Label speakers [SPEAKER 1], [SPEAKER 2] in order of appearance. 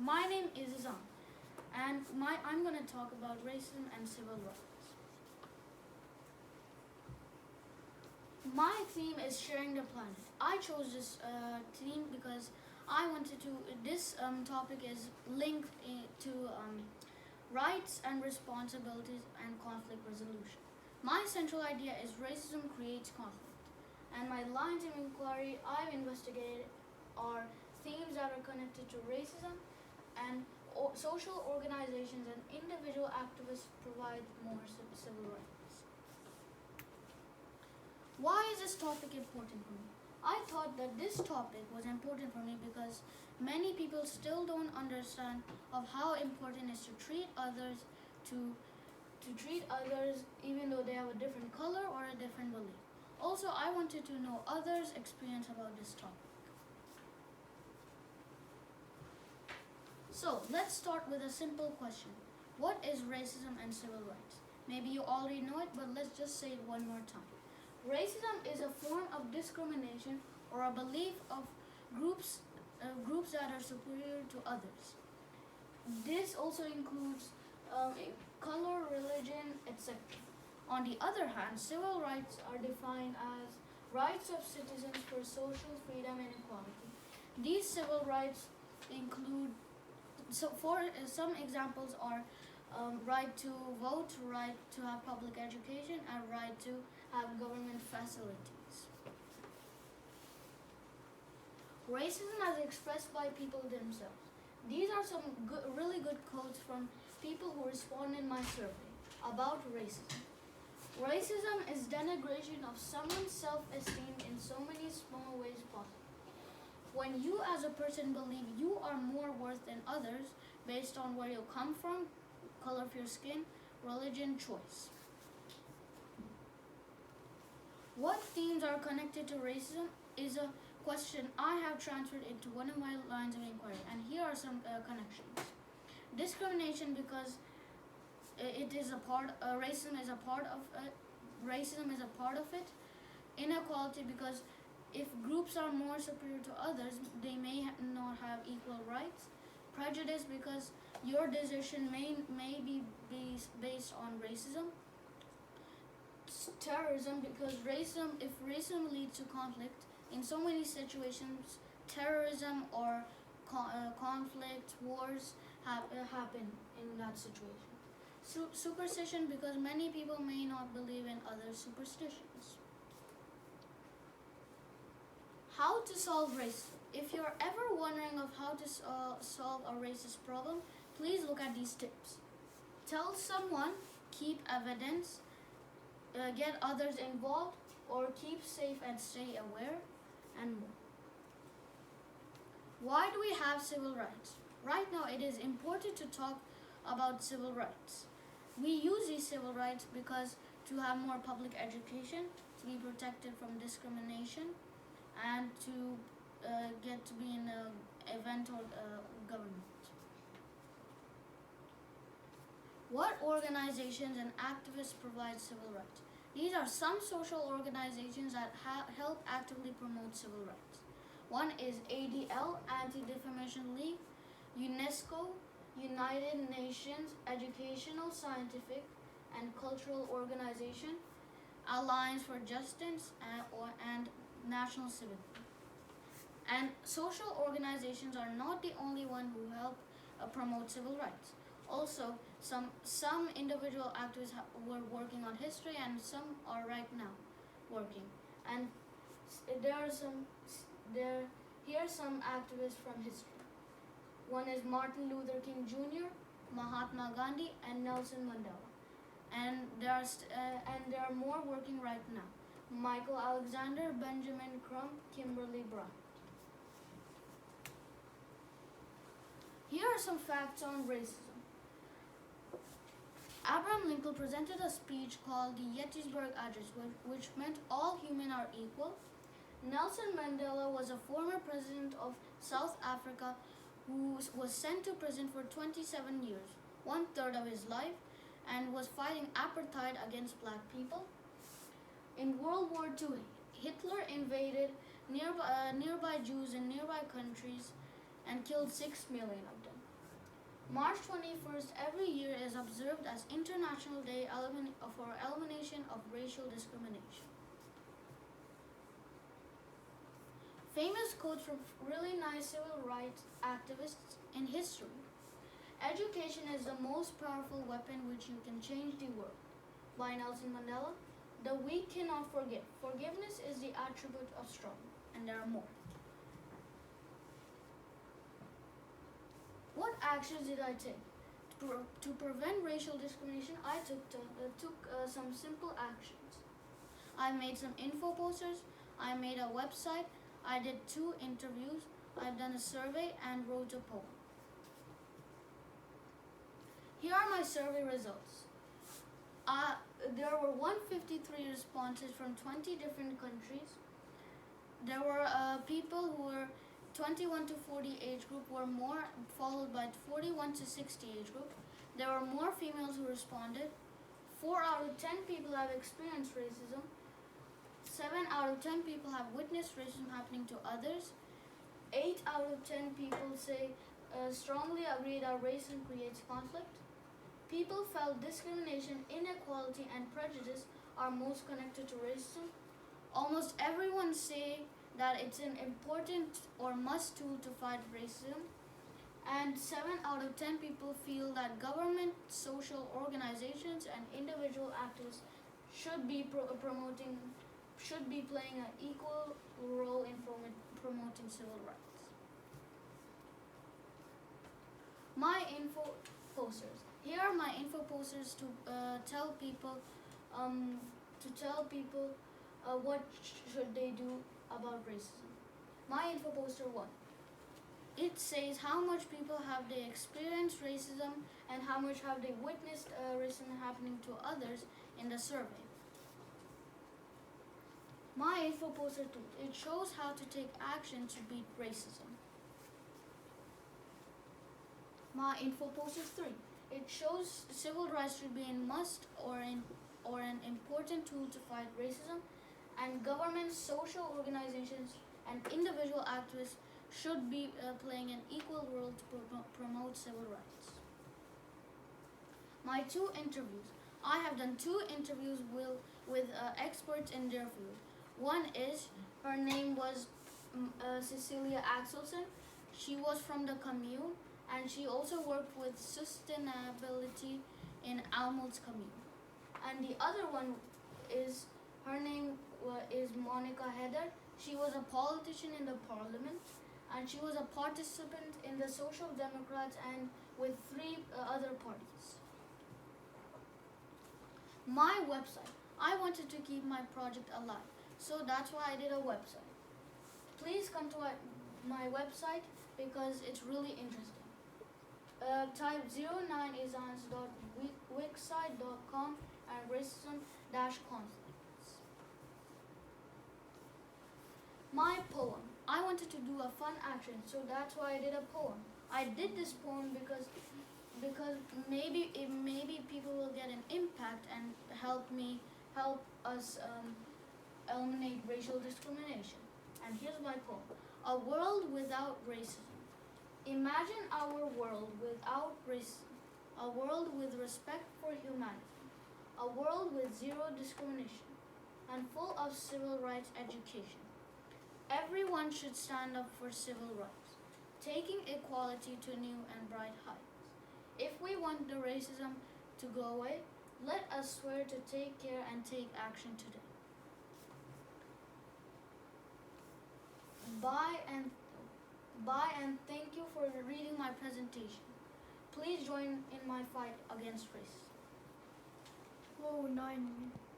[SPEAKER 1] My name is Izaan, and I'm going to talk about racism and civil rights. My theme is sharing the planet. I chose this theme because I wanted to. This topic is linked to rights and responsibilities and conflict resolution. My central idea is racism creates conflict, and my lines of inquiry I've investigated are themes that are connected to racism and social organizations and individual activists provide more civil rights. Why is this topic important for me? I thought that this topic was important for me because many people still don't understand of how important it is to treat others to treat others even though they have a different color or a different belief. Also, I wanted to know others' experience about this topic. So let's start with a simple question. What is racism and civil rights? Maybe you already know it, but let's just say it one more time. Racism is a form of discrimination or a belief of groups that are superior to others. This also includes color, religion, etc. On the other hand, civil rights are defined as rights of citizens for social freedom and equality. These civil rights include, some examples are right to vote, right to have public education, and right to have government facilities. Racism as expressed by people themselves. These are some really good quotes from people who responded in my survey about racism. Racism is denigration of someone's self-esteem in so many small ways possible. When you as a person believe you are more worth than others based on where you come from, color of your skin, religion, choice. What themes are connected to racism is a question I have transferred into one of my lines of inquiry, and here are some connections. Discrimination because it is a part. Racism is a part of it. Racism is a part of it. Inequality because if groups are more superior to others, they may not have equal rights. Prejudice because your decision may be based on racism. Terrorism because if racism leads to conflict, in so many situations, terrorism or conflict, wars happen in that situation. Superstition because many people may not believe in other superstitions. How to solve racism? If you're ever wondering of how to solve a racist problem, please look at these tips. Tell someone, keep evidence, get others involved, or keep safe and stay aware, and more. Why do we have civil rights? Right now it is important to talk about civil rights. We use these civil rights because to have more public education, to be protected from discrimination, and to get to be in an event or government. What organizations and activists provide civil rights? These are some social organizations that help actively promote civil rights. One is ADL, Anti-Defamation League, UNESCO, United Nations Educational, Scientific, and Cultural Organization, Alliance for Justice, and National Civic. And social organizations are not the only one who help promote civil rights. Also, some individual activists were working on history, and some are right now working. And here are some activists from history. One is Martin Luther King Jr., Mahatma Gandhi, and Nelson Mandela. And there are more working right now. Michael Alexander, Benjamin Crump, Kimberly Bryant. Here are some facts on racism. Abraham Lincoln presented a speech called the Gettysburg Address, which meant all humans are equal. Nelson Mandela was a former president of South Africa who was sent to prison for 27 years, 1/3 of his life, and was fighting apartheid against black people. In World War II, Hitler invaded nearby Jews in nearby countries and killed 6 million of them. March 21st every year is observed as International Day for Elimination of Racial Discrimination. Famous quotes from really nice civil rights activists in history. Education is the most powerful weapon which you can change the world. By Nelson Mandela. The weak cannot forgive. Forgiveness is the attribute of strong. And there are more. What actions did I take? To prevent racial discrimination, I took some simple actions. I made some info posters. I made a website. I did 2 interviews. I've done a survey and wrote a poem. Here are my survey results. There were 153 responses from 20 different countries. There were people who were 21 to 40 age group were more, followed by 41 to 60 age group. There were more females who responded. 4 out of 10 people have experienced racism. 7 out of 10 people have witnessed racism happening to others. 8 out of 10 people say strongly agree that racism creates conflict. People felt discrimination, inequality, and prejudice are most connected to racism. Almost everyone say that it's an important or must tool to fight racism. And 7 out of 10 people feel that government, social organizations, and individual actors should be playing an equal role in promoting civil rights. My info posters. Here are my info posters to tell people what should they do about racism. My info poster 1. It says how much people have they experienced racism and how much have they witnessed racism happening to others in the survey. My info poster 2. It shows how to take action to beat racism. My info poster 3. It shows civil rights should be a must or an important tool to fight racism, and governments, social organizations, and individual activists should be playing an equal role to promote civil rights. My 2 interviews. I have done 2 interviews with experts in their field. One is, her name was Cecilia Axelson. She was from the commune, and she also worked with sustainability in Almond's commune. And the other one is, her name is Monica Heather. She was a politician in the parliament, and she was a participant in the Social Democrats and with 3 other parties. My website. I wanted to keep my project alive, so that's why I did a website. Please come to my website because it's really interesting. Type 09izans.wixsite.com and racism-conflicts. My poem. I wanted to do a fun action, so that's why I did a poem. I did this poem because maybe people will get an impact and help us eliminate racial discrimination. And here's my poem. A world without racism. Imagine our world without racism, a world with respect for humanity, a world with 0 discrimination, and full of civil rights education. Everyone should stand up for civil rights, taking equality to new and bright heights. If we want the racism to go away, let us swear to take care and take action today. Bye and thank you for reading my presentation. Please join in my fight against racism.
[SPEAKER 2] Whoa, 9 minutes.